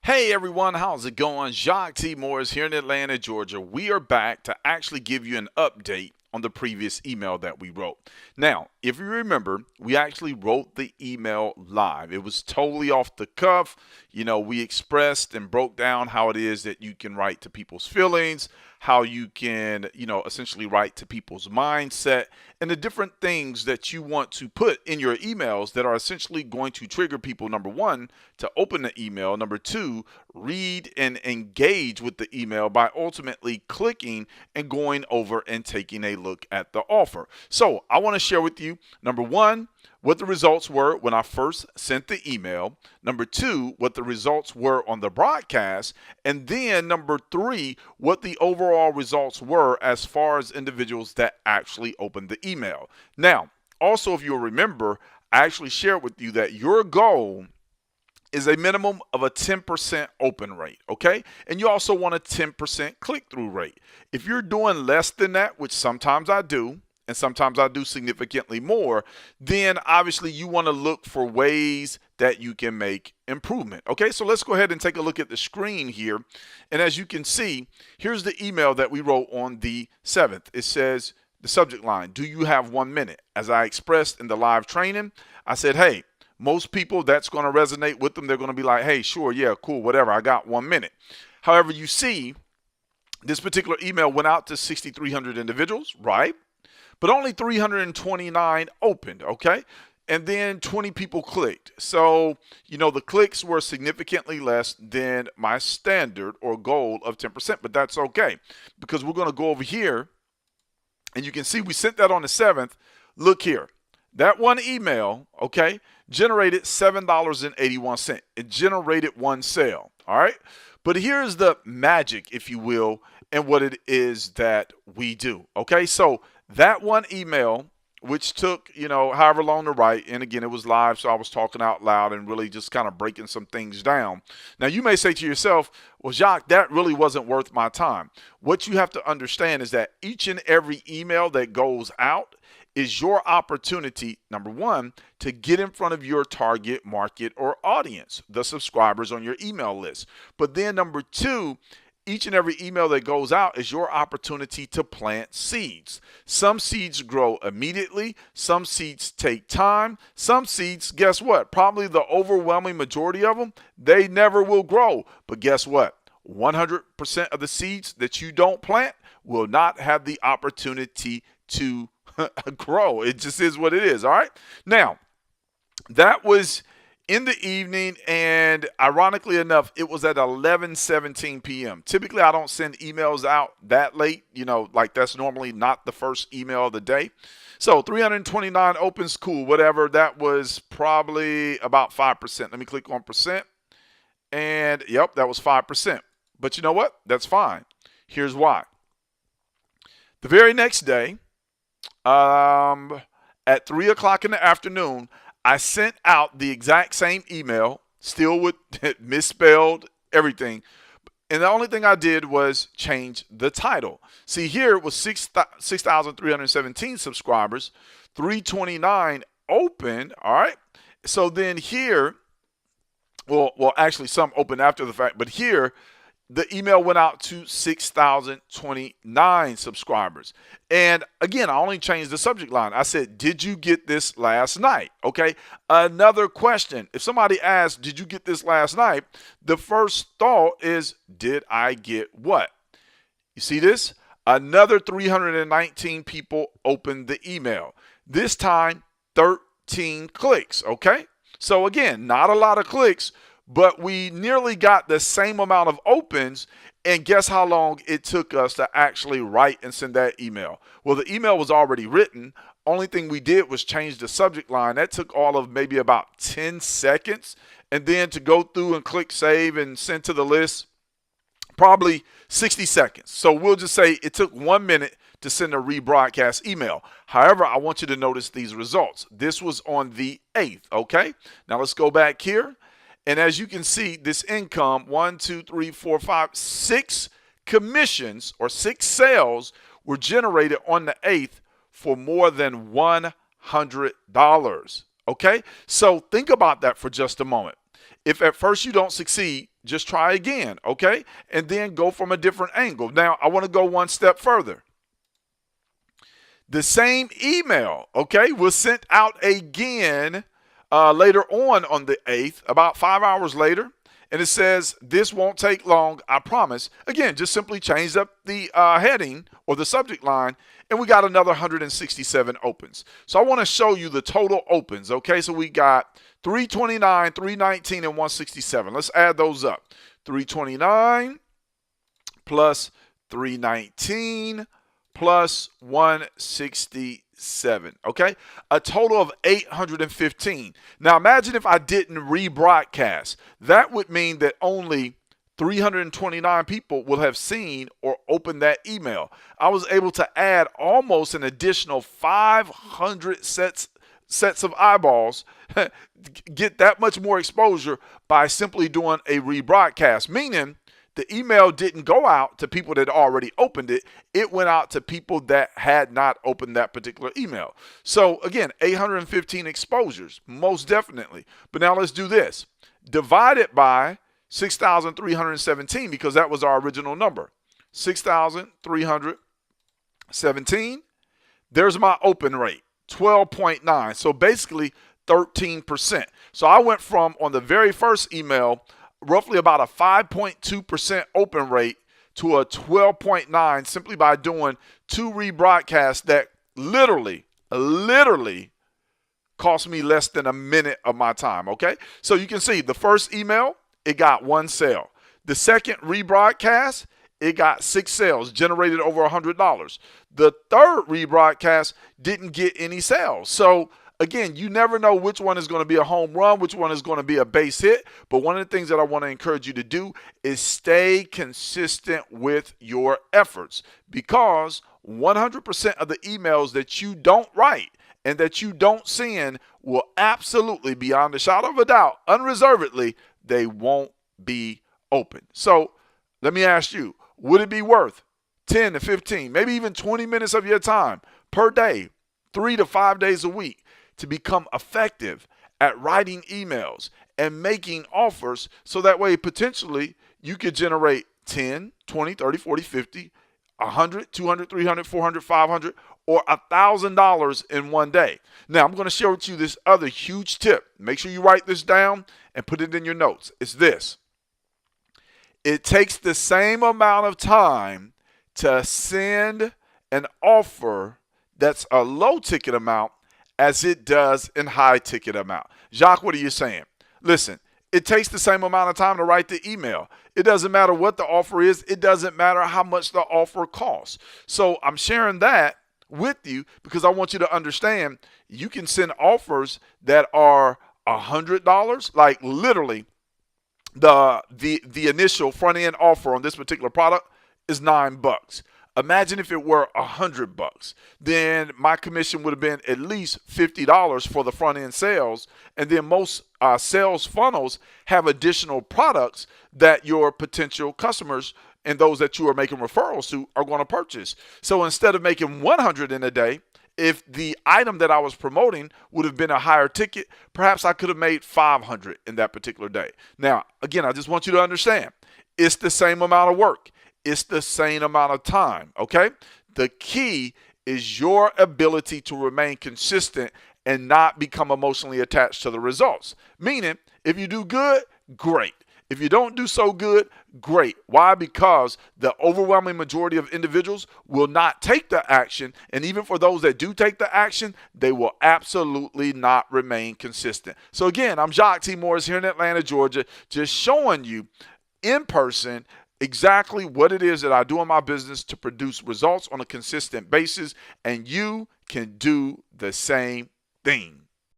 Hey everyone, how's it going? Jacque T. Morris here in Atlanta, Georgia. We are back to actually give you an update on the previous email that we wrote. Now, if you remember, we actually wrote the email live. It was totally off the cuff. We expressed and broke down how it is that you can write to people's feelings, how you can, essentially write to people's mindset, and the different things that you want to put in your emails that are essentially going to trigger people, number one, to open the email, number two, read and engage with the email by ultimately clicking and going over and taking a look at the offer. So I want to share with you, number one, what the results were when I first sent the email. Number two, what the results were on the broadcast. And then number three, what the overall results were as far as individuals that actually opened the email. Now, also, if you'll remember, I actually shared with you that your goal is a minimum of a 10% open rate, okay? And you also want a 10% click-through rate. If you're doing less than that, which sometimes I do, and sometimes I do significantly more, then obviously you want to look for ways that you can make improvement. Okay, so let's go ahead and take a look at the screen here. And as you can see, here's the email that we wrote on the 7th. It says, the subject line, do you have 1 minute? As I expressed in the live training, I said, hey, most people that's going to resonate with them. They're going to be like, hey, sure, yeah, cool, whatever. I got 1 minute. However, you see, this particular email went out to 6,300 individuals, right? But only 329 opened, okay? And then 20 people clicked. So, the clicks were significantly less than my standard or goal of 10%, but that's okay because we're going to go over here and you can see we sent that on the 7th. Look here. That one email, okay, generated $7.81. It generated one sale, all right? But here's the magic, if you will, and what it is that we do, okay? So that one email, which took, however long to write, and again, it was live, so I was talking out loud and really just kind of breaking some things down. Now, you may say to yourself, well, Jacque, that really wasn't worth my time. What you have to understand is that each and every email that goes out is your opportunity, number one, to get in front of your target market or audience, the subscribers on your email list. But then number two, each and every email that goes out is your opportunity to plant seeds. Some seeds grow immediately. Some seeds take time. Some seeds, guess what? Probably the overwhelming majority of them, they never will grow. But guess what? 100% of the seeds that you don't plant will not have the opportunity to grow. It just is what it is, all right? Now, that was in the evening, and ironically enough, it was at 11:17 p.m. Typically, I don't send emails out that late, like that's normally not the first email of the day. So 329 opens, cool, whatever. That was probably about 5%. Let me click on percent, and yep, that was 5%. But you know what? That's fine. Here's why. The very next day, at 3 o'clock in the afternoon, I sent out the exact same email, still with misspelled everything. And the only thing I did was change the title. See, here it was 6,317 subscribers, 329 open, all right? So then here, well, actually some opened after the fact, but here, the email went out to 6,029 subscribers. And again, I only changed the subject line. I said, did you get this last night? Okay. Another question. If somebody asks, did you get this last night? The first thought is, did I get what? You see this? Another 319 people opened the email. This time, 13 clicks. Okay. So again, not a lot of clicks, but we nearly got the same amount of opens, and guess how long it took us to actually write and send that email? Well, the email was already written. Only thing we did was change the subject line. That took all of maybe about 10 seconds, and then to go through and click save and send to the list, probably 60 seconds. So we'll just say it took 1 minute to send a rebroadcast email. However, I want you to notice these results. This was on the 8th, okay? Now let's go back here. And as you can see, this income, 1, 2, 3, 4, 5, 6 commissions or 6 sales were generated on the 8th for more than $100. Okay? So think about that for just a moment. If at first you don't succeed, just try again, okay? And then go from a different angle. Now, I want to go one step further. The same email, okay, was sent out again later on the 8th, about 5 hours later. And it says, this won't take long, I promise. Again, just simply change up the heading or the subject line, and we got another 167 opens. So I want to show you the total opens, okay? So we got 329, 319, and 167. Let's add those up. 329 plus 319 plus 167, okay? A total of 815. Now imagine if I didn't rebroadcast. That would mean that only 329 people will have seen or opened that email. I was able to add almost an additional 500 sets of eyeballs, get that much more exposure by simply doing a rebroadcast, meaning the email didn't go out to people that already opened it. It went out to people that had not opened that particular email. So again, 815 exposures, most definitely. But now let's do this. Divide it by 6,317 because that was our original number. 6,317. There's my open rate, 12.9. So basically 13%. So I went from, on the very first email, roughly about a 5.2% open rate to a 12.9 simply by doing 2 rebroadcasts that literally cost me less than a minute of my time, okay? So you can see the first email, it got 1 sale. The second rebroadcast, it got 6 sales, generated over $100. The third rebroadcast didn't get any sales. So again, you never know which one is going to be a home run, which one is going to be a base hit. But one of the things that I want to encourage you to do is stay consistent with your efforts, because 100% of the emails that you don't write and that you don't send will absolutely, beyond a shadow of a doubt, unreservedly, they won't be open. So let me ask you, would it be worth 10 to 15, maybe even 20 minutes of your time per day, 3 to 5 days a week, to become effective at writing emails and making offers, so that way potentially you could generate 10, 20, 30, 40, 50, 100, 200, 300, 400, 500, or $1,000 in one day? Now, I'm going to share with you this other huge tip. Make sure you write this down and put it in your notes. It's this. It takes the same amount of time to send an offer that's a low ticket amount as it does in high ticket amount. Jacque, what are you saying? Listen, it takes the same amount of time to write the email. It doesn't matter what the offer is. It doesn't matter how much the offer costs. So I'm sharing that with you because I want you to understand you can send offers that are $100, like literally the initial front end offer on this particular product is $9. Imagine if it were $100, then my commission would have been at least $50 for the front end sales. And then most sales funnels have additional products that your potential customers and those that you are making referrals to are going to purchase. So instead of making 100 in a day, if the item that I was promoting would have been a higher ticket, perhaps I could have made 500 in that particular day. Now, again, I just want you to understand, it's the same amount of work. It's the same amount of time, okay? The key is your ability to remain consistent and not become emotionally attached to the results. Meaning, if you do good, great. If you don't do so good, great. Why? Because the overwhelming majority of individuals will not take the action. And even for those that do take the action, they will absolutely not remain consistent. So again, I'm Jacque T. Morris here in Atlanta, Georgia, just showing you in person exactly what it is that I do in my business to produce results on a consistent basis, and you can do the same thing.